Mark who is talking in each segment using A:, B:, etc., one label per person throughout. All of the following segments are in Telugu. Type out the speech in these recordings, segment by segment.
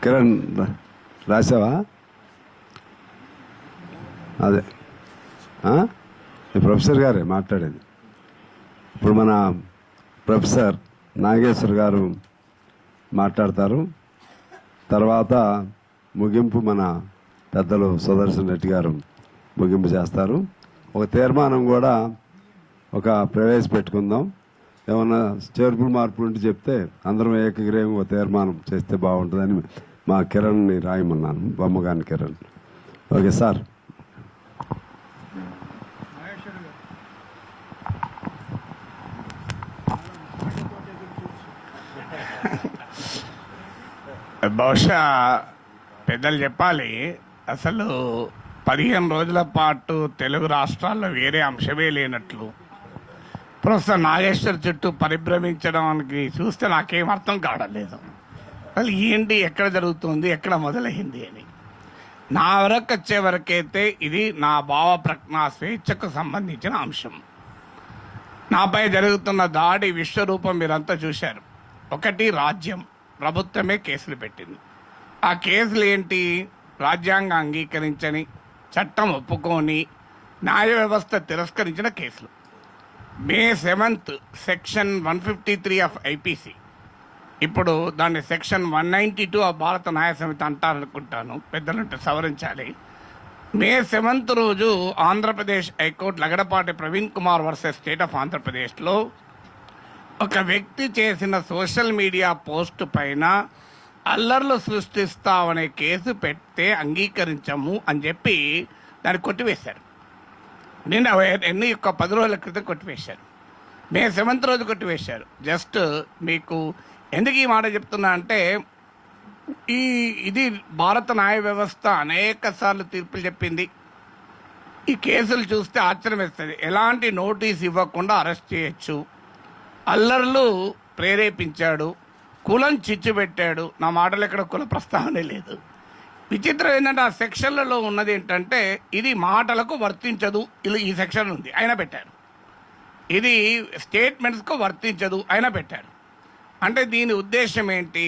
A: కిరణ్ రాసావా? అదే ప్రొఫెసర్ గారే మాట్లాడేది. ఇప్పుడు మన ప్రొఫెసర్ నాగేశ్వర్ గారు మాట్లాడతారు. తర్వాత ముగింపు మన పెద్దలు సుదర్శన్ రెడ్డి గారు ముగింపు చేస్తారు. ఒక తీర్మానం కూడా ప్రవేశపెట్టుకుందాం. ఏమన్నా చేర్పులు మార్పులు ఉంటే చెప్తే అందరం ఏకగ్రీవంగా తీర్మానం చేస్తే బాగుంటుందని మా కిరణ్ని రాయమన్నాను, బొమ్మగాని కిరణ్. Okay sir.
B: బహుశా పెద్దలు చెప్పాలి, అసలు 15 రోజుల పాటు తెలుగు రాష్ట్రాల్లో వేరే అంశమే లేనట్లు ప్రొఫెసర్ నాగేశ్వర్ చుట్టూ పరిభ్రమించడానికి చూస్తే నాకేం అర్థం కావడం లేదు. అసలు ఏంటి, ఎక్కడ జరుగుతుంది, ఎక్కడ మొదలైంది అని. నా వరకు వచ్చే వరకైతే ఇది నా భావ ప్రజ్ఞా స్వేచ్ఛకు సంబంధించిన అంశం. నాపై జరుగుతున్న దాడి విశ్వరూపం మీరంతా చూశారు. ఒకటి, రాజ్యం ప్రభుత్వమే కేసులు పెట్టింది. ఆ కేసులు ఏంటి? రాజ్యాంగం అంగీకరించని, చట్టం ఒప్పుకొని, న్యాయ వ్యవస్థ తిరస్కరించిన కేసులు. May 7th section 153 of IPC, ఇప్పుడు దాన్ని సెక్షన్ 192 ఆఫ్ భారత న్యాయ సమితి అంటారనుకుంటాను, పెద్దలుంటే సవరించాలి. May 7th రోజు Andhra Pradesh high court Lagadapati Praveen Kumar versus state of ఆంధ్రప్రదేశ్లో ఒక వ్యక్తి చేసిన సోషల్ మీడియా పోస్ట్ పైన అల్లర్లు సృష్టిస్తామనే కేసు పెడితే అంగీకరించము అని చెప్పి దాన్ని కొట్టివేశారు. నేను ఎన్ని 10 రోజుల క్రితం కొట్టివేశారు. May 7th రోజు కొట్టివేశారు. జస్ట్ మీకు ఎందుకు ఈ మాట చెప్తున్నా అంటే, ఇది భారత న్యాయ వ్యవస్థ అనేక సార్లు తీర్పులు చెప్పింది. ఈ కేసులు చూస్తే ఆశ్చర్యం వేస్తుంది. ఎలాంటి నోటీస్ ఇవ్వకుండా అరెస్ట్ చేయొచ్చు, అల్లర్లు ప్రేరేపించాడు, కులం చిచ్చు పెట్టాడు. నా మాటలు ఎక్కడ కుల ప్రస్తావనే లేదు. విచిత్రం ఏంటంటే ఆ సెక్షన్లలో ఉన్నది ఏంటంటే, ఇది మాటలకు వర్తించదు, ఈ సెక్షన్ ఉంది అయినా పెట్టారు. ఇది స్టేట్మెంట్స్కు వర్తించదు అయినా పెట్టారు. అంటే దీని ఉద్దేశం ఏంటి?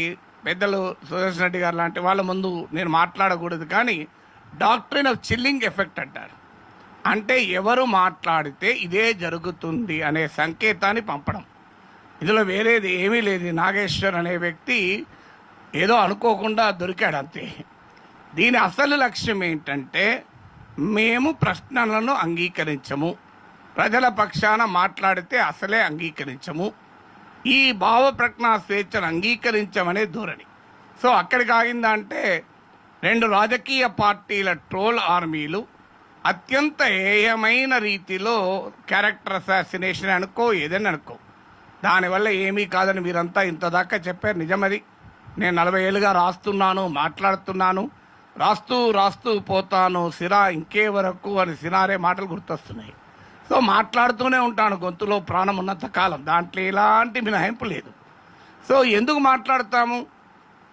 B: పెద్దలు సుదర్శన్ రెడ్డి గారు లాంటి వాళ్ళ ముందు నేను మాట్లాడకూడదు, కానీ డాక్ట్రిన్ ఆఫ్ చిల్లింగ్ ఎఫెక్ట్ అంటారు. అంటే ఎవరు మాట్లాడితే ఇదే జరుగుతుంది అనే సంకేతాన్ని పంపడం. ఇందులో వేరేది ఏమీ లేదు. నాగేశ్వర్ అనే వ్యక్తి ఏదో అనుకోకుండా దొరికాడు అంతే. దీని అసలు లక్ష్యం ఏంటంటే, మేము ప్రశ్నలను అంగీకరించము, ప్రజల పక్షాన మాట్లాడితే అసలే అంగీకరించము, ఈ భావ ప్రజ్ఞా స్వేచ్ఛను అంగీకరించమనే ధోరణి. సో అక్కడికి ఆగిందంటే 2 రాజకీయ పార్టీల ట్రోల్ ఆర్మీలు అత్యంత హేయమైన రీతిలో క్యారెక్టర్ అసాసినేషన్ అనుకో, ఏదైనా అనుకో, దానివల్ల ఏమీ కాదని మీరంతా ఇంతదాకా చెప్పారు. నిజమది. నేను 40 ఏళ్ళుగా రాస్తున్నాను, మాట్లాడుతున్నాను, రాస్తూ పోతాను, సిరా ఇంకే వరకు అని సినారే మాటలు గుర్తొస్తున్నాయి. సో మాట్లాడుతూనే ఉంటాను గొంతులో ప్రాణం ఉన్నంత కాలం, దాంట్లో ఎలాంటి మినహాయింపు లేదు. సో ఎందుకు మాట్లాడతాము?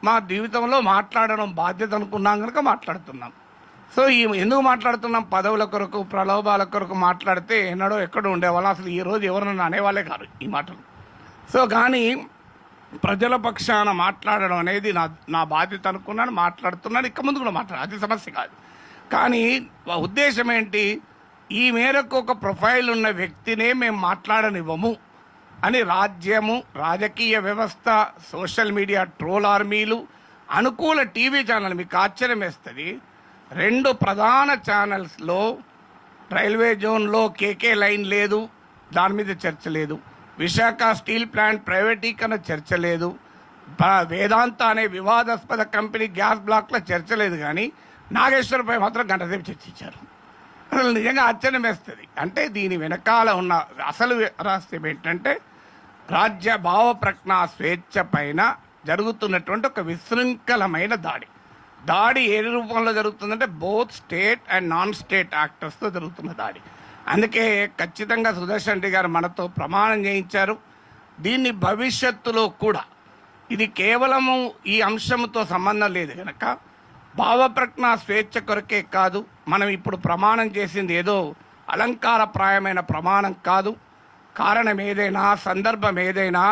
B: మా జీవితంలో మాట్లాడడం బాధ్యత అనుకున్నాం కనుక మాట్లాడుతున్నాం. సో ఎందుకు మాట్లాడుతున్నాం? పదవుల కొరకు, ప్రలోభాల కొరకు మాట్లాడితే ఎన్నడో ఎక్కడో ఉండేవాళ్ళం. అసలు ఈరోజు ఎవరన్నా అనేవాళ్ళే కాదు ఈ మాటలు. సో కానీ ప్రజల పక్షాన మాట్లాడడం అనేది నా బాధ్యత అనుకున్నాను, మాట్లాడుతున్నాను, ఇక ముందు కూడా అది సమస్య కాదు. కానీ ఉద్దేశం ఏంటి? ఈ మేరకు ఒక ప్రొఫైల్ ఉన్న వ్యక్తినే మేము మాట్లాడనివ్వము అని రాజ్యము, రాజకీయ వ్యవస్థ, సోషల్ మీడియా ట్రోల్ ఆర్మీలు, అనుకూల టీవీ ఛానల్, మీకు ఆశ్చర్యం వేస్తుంది, 2 ప్రధాన ఛానల్స్లో రైల్వే జోన్లో కేకే లైన్ లేదు, దాని మీద చర్చ లేదు. విశాఖ స్టీల్ ప్లాంట్ ప్రైవేటీకరణ చర్చ లేదు. వేదాంత అనే వివాదాస్పద కంపెనీ గ్యాస్ బ్లాక్లో చర్చ లేదు. కానీ నాగేశ్వర్పై మాత్రం గంటసేపు చర్చించారు. అసలు నిజంగా ఆశ్చర్యం వేస్తుంది. అంటే దీని వెనకాల ఉన్న అసలు రహస్యం ఏంటంటే, రాజ్య భావ ప్రజ్ఞా స్వేచ్ఛ పైన జరుగుతున్నటువంటి ఒక విశృంఖలమైన దాడి ఏ రూపంలో జరుగుతుందంటే, both state and non state యాక్టర్స్తో జరుగుతున్న దాడి. అందుకే ఖచ్చితంగా సుదర్శన్ రెడ్డి గారు మనతో ప్రమాణం చేయించారు. దీన్ని భవిష్యత్తులో కూడా, ఇది కేవలము ఈ అంశంతో సంబంధం లేదు కనుక, భావప్రజ్ఞా స్వేచ్ఛ కొరకే కాదు, మనం ఇప్పుడు ప్రమాణం చేసింది ఏదో అలంకారప్రాయమైన ప్రమాణం కాదు. కారణం ఏదైనా, సందర్భం ఏదైనా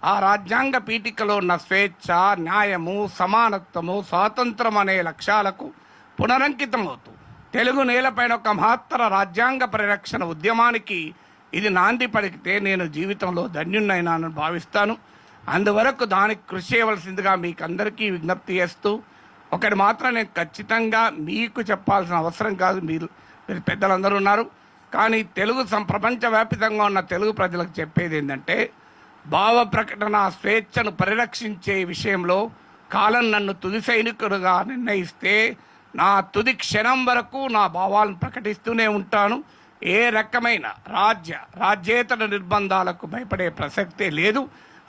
B: ఆ రాజ్యాంగ పీఠికలో ఉన్న స్వేచ్ఛ, న్యాయము, సమానత్వము, స్వాతంత్రం అనే లక్ష్యాలకు పునరంకితమవుతూ తెలుగు నేలపైన ఒక మహత్తర రాజ్యాంగ పరిరక్షణ ఉద్యమానికి ఇది నాంది పలికితే నేను జీవితంలో ధన్యున్నైనానని భావిస్తాను. అందువరకు దానికి కృషి చేయవలసిందిగా మీకు అందరికీ విజ్ఞప్తి చేస్తూ, ఒకటి మాత్రం నేను ఖచ్చితంగా మీకు చెప్పాల్సిన అవసరం కాదు, మీరు పెద్దలందరూ ఉన్నారు, కానీ ప్రపంచవ్యాప్తంగా ఉన్న తెలుగు ప్రజలకు చెప్పేది ఏంటంటే, భావ ప్రకటన స్వేచ్ఛను పరిరక్షించే విషయంలో కాలం నన్ను తుది సైనికుడుగా నిర్ణయిస్తే నా తుది క్షణం వరకు నా భావాలను ప్రకటిస్తూనే ఉంటాను. ఏ రకమైన రాజ్యేతర నిర్బంధాలకు భయపడే ప్రసక్తే లేదు.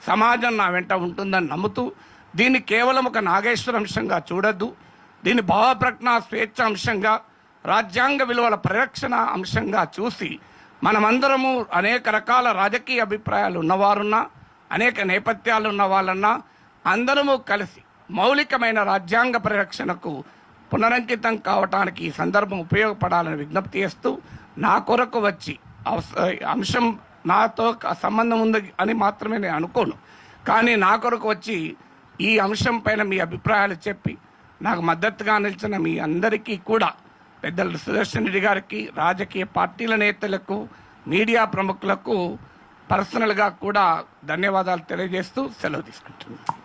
B: సమాజం నా వెంట ఉంటుందని నమ్ముతూ దీన్ని కేవలం ఒక నాగేశ్వర అంశంగా చూడొద్దు, దీన్ని భావ ప్రకటన స్వేచ్ఛ అంశంగా, రాజ్యాంగ విలువల పరిరక్షణ అంశంగా చూసి మనమందరము అనేక రకాల రాజకీయ అభిప్రాయాలు ఉన్నవారున్నా, అనేక నేపథ్యాలు ఉన్న వాళ్ళన్నా అందరము కలిసి మౌలికమైన రాజ్యాంగ పరిరక్షణకు పునరంకితం కావటానికి ఈ సందర్భం ఉపయోగపడాలని విజ్ఞప్తి చేస్తూ, నా కొరకు వచ్చి అంశం నాతో సంబంధం ఉంది అని మాత్రమే నేను అనుకోను, కానీ నా కొరకు వచ్చి ఈ అంశం పైన మీ అభిప్రాయాలు చెప్పి నాకు మద్దతుగా నిలిచిన మీ అందరికీ కూడా, పెద్దలు సుదర్శన్ రెడ్డి గారికి, రాజకీయ పార్టీల నేతలకు, మీడియా ప్రముఖులకు పర్సనల్గా కూడా ధన్యవాదాలు తెలియజేస్తూ సెలవు తీసుకుంటున్నాను.